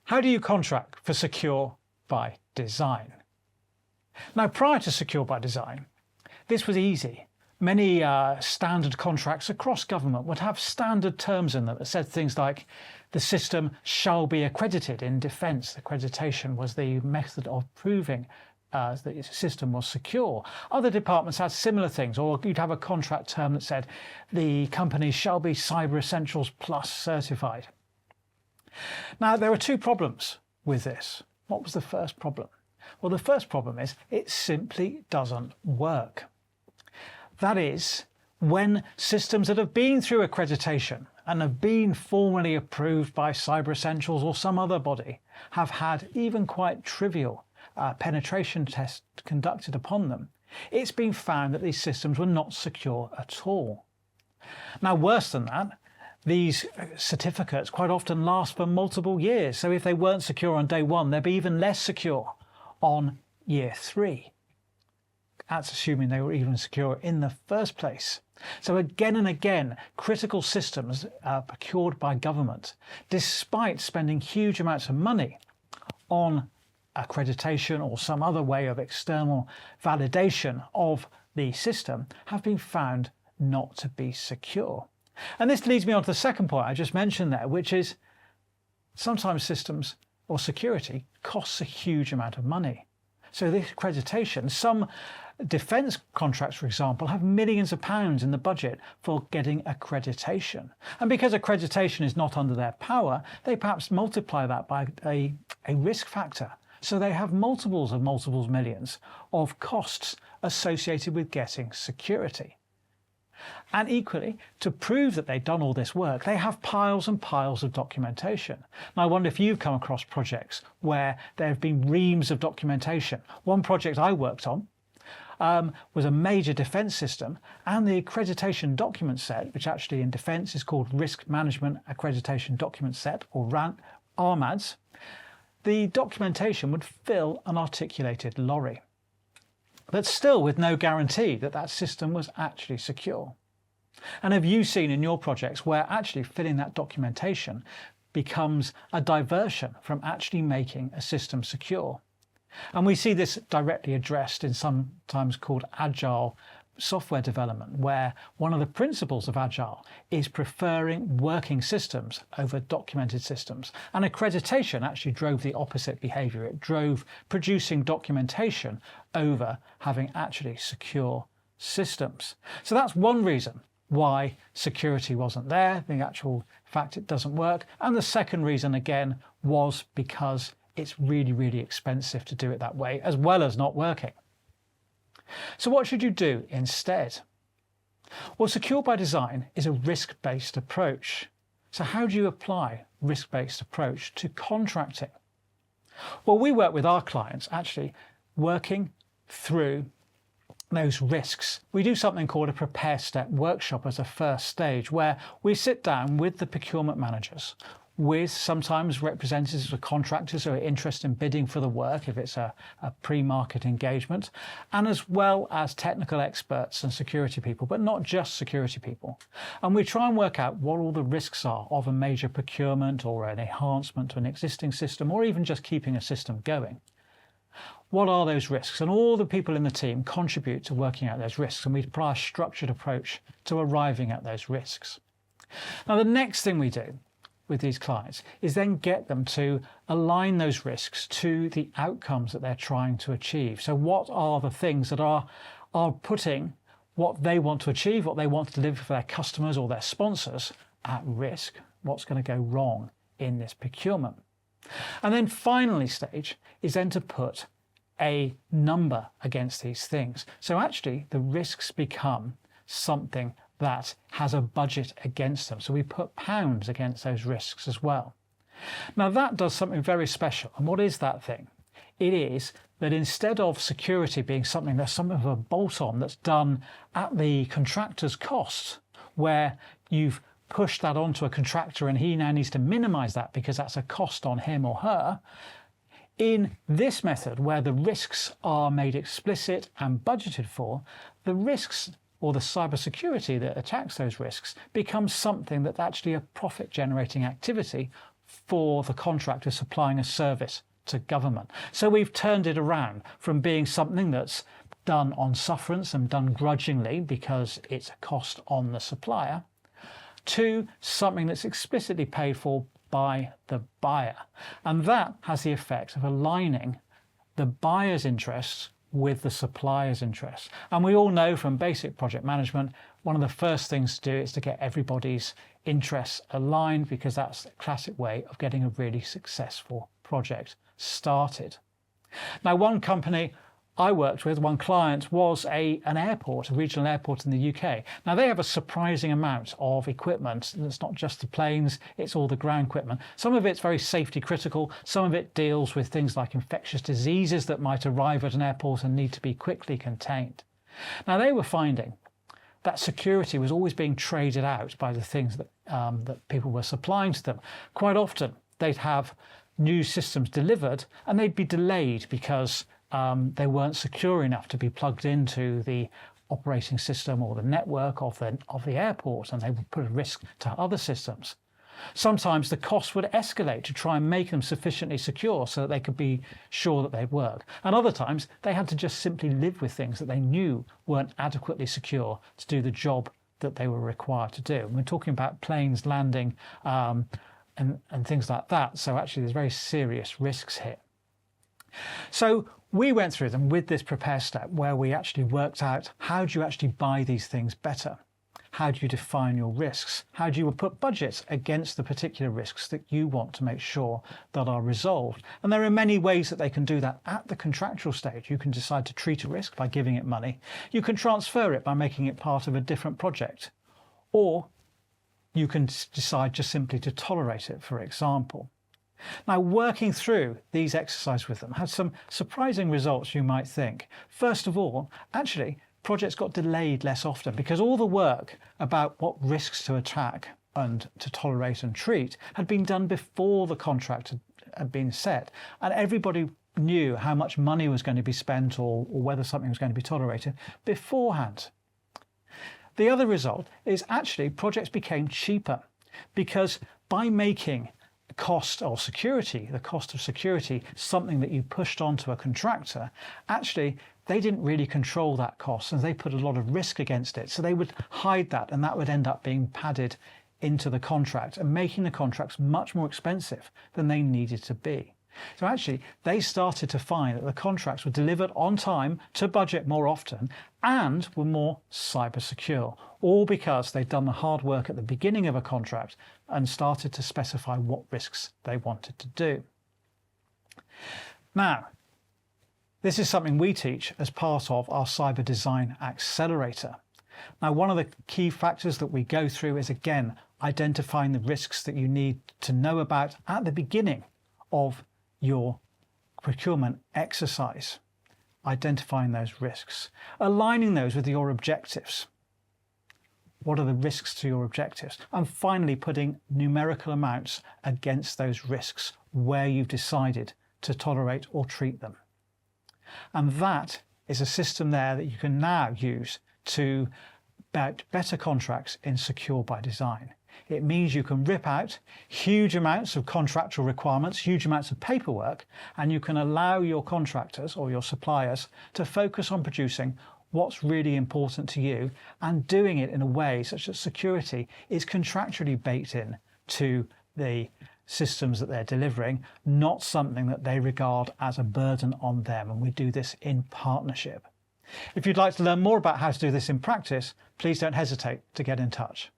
How do you contract for secure by design? Now, prior to secure by design, this was easy. Many standard contracts across government would have standard terms in them that said things like the system shall be accredited in defence. Accreditation was the method of proving that the system was secure. Other departments had similar things, or you'd have a contract term that said the company shall be Cyber Essentials Plus certified. Now, there were two problems with this. What was the first problem? Well, the first problem is it simply doesn't work. That is, when systems that have been through accreditation and have been formally approved by Cyber Essentials or some other body have had even quite trivial penetration tests conducted upon them, it's been found that these systems were not secure at all. Now, worse than that, these certificates quite often last for multiple years. So if they weren't secure on day one, they'd be even less secure on year 3. That's assuming they were even secure in the first place. So again and again, critical systems procured by government, despite spending huge amounts of money on accreditation or some other way of external validation of the system, have been found not to be secure. And this leads me on to the second point I just mentioned there, which is sometimes systems or security costs a huge amount of money. So this accreditation, some defence contracts, for example, have millions of pounds in the budget for getting accreditation. And because accreditation is not under their power, they perhaps multiply that by a risk factor. So they have multiples of millions of costs associated with getting security. And equally, to prove that they've done all this work, they have piles and piles of documentation. And I wonder if you've come across projects where there have been reams of documentation. One project I worked on was a major defence system, and the accreditation document set, which actually in defence is called Risk Management Accreditation Document Set, or RMADS, the documentation would fill an articulated lorry, but still with no guarantee that that system was actually secure. And have you seen in your projects where actually filling that documentation becomes a diversion from actually making a system secure? And we see this directly addressed in sometimes called agile software development, where one of the principles of agile is preferring working systems over documented systems. And accreditation actually drove the opposite behavior. It drove producing documentation over having actually secure systems. So that's one reason why security wasn't there, the actual fact it doesn't work. And the second reason, again, was because it's really, really expensive to do it that way, as well as not working. So what should you do instead? Well, secure by design is a risk-based approach. So how do you apply risk-based approach to contracting? Well, we work with our clients actually working through those risks. We do something called a prepare step workshop as a first stage, where we sit down with the procurement managers, with sometimes representatives of contractors who are interested in bidding for the work if it's a pre-market engagement, and as well as technical experts and security people, but not just security people. And we try and work out what all the risks are of a major procurement or an enhancement to an existing system, or even just keeping a system going. What are those risks? And all the people in the team contribute to working out those risks, and we apply a structured approach to arriving at those risks. Now, the next thing we do with these clients is then get them to align those risks to the outcomes that they're trying to achieve. So what are the things that are putting what they want to achieve, what they want to deliver for their customers or their sponsors at risk? What's going to go wrong in this procurement? And then finally stage is then to put a number against these things. So actually the risks become something that has a budget against them. So we put pounds against those risks as well. Now that does something very special. And what is that thing? It is that instead of security being something that's something of a bolt-on that's done at the contractor's cost, where you've pushed that onto a contractor and he now needs to minimize that because that's a cost on him or her, in this method where the risks are made explicit and budgeted for, the risks or the cybersecurity that attacks those risks becomes something that's actually a profit-generating activity for the contractor supplying a service to government. So we've turned it around from being something that's done on sufferance and done grudgingly because it's a cost on the supplier, to something that's explicitly paid for by the buyer. And that has the effect of aligning the buyer's interests with the supplier's interests. And we all know from basic project management, one of the first things to do is to get everybody's interests aligned, because that's the classic way of getting a really successful project started. Now, one company I worked with, one client, was an airport, a regional airport in the UK. Now, they have a surprising amount of equipment. It's not just the planes, it's all the ground equipment. Some of it's very safety critical. Some of it deals with things like infectious diseases that might arrive at an airport and need to be quickly contained. Now, they were finding that security was always being traded out by the things that people were supplying to them. Quite often, they'd have new systems delivered and they'd be delayed because they weren't secure enough to be plugged into the operating system or the network of the airport, and they would put a risk to other systems. Sometimes the costs would escalate to try and make them sufficiently secure so that they could be sure that they'd work. And other times they had to just simply live with things that they knew weren't adequately secure to do the job that they were required to do. And we're talking about planes landing and things like that. So actually there's very serious risks here. So we went through them with this prepare step where we actually worked out, how do you actually buy these things better? How do you define your risks? How do you put budgets against the particular risks that you want to make sure that are resolved? And there are many ways that they can do that at the contractual stage. You can decide to treat a risk by giving it money. You can transfer it by making it part of a different project. Or you can decide just simply to tolerate it, for example. Now, working through these exercises with them had some surprising results, you might think. First of all, actually, projects got delayed less often because all the work about what risks to attack and to tolerate and treat had been done before the contract had been set. And everybody knew how much money was going to be spent or whether something was going to be tolerated beforehand. The other result is actually projects became cheaper because by making the cost of security, something that you pushed onto a contractor, actually they didn't really control that cost and they put a lot of risk against it. So they would hide that, and that would end up being padded into the contract and making the contracts much more expensive than they needed to be. So actually they started to find that the contracts were delivered on time, to budget more often, and were more cyber secure, all because they'd done the hard work at the beginning of a contract and started to specify what risks they wanted to do. Now, this is something we teach as part of our Cyber Design Accelerator. Now, one of the key factors that we go through is, again, identifying the risks that you need to know about at the beginning of your procurement exercise. Identifying those risks, aligning those with your objectives. What are the risks to your objectives? And finally, putting numerical amounts against those risks where you've decided to tolerate or treat them. And that is a system there that you can now use to get better contracts in Secure by Design. It means you can rip out huge amounts of contractual requirements, huge amounts of paperwork, and you can allow your contractors or your suppliers to focus on producing what's really important to you and doing it in a way such that security is contractually baked in to the systems that they're delivering, not something that they regard as a burden on them. And we do this in partnership. If you'd like to learn more about how to do this in practice, please don't hesitate to get in touch.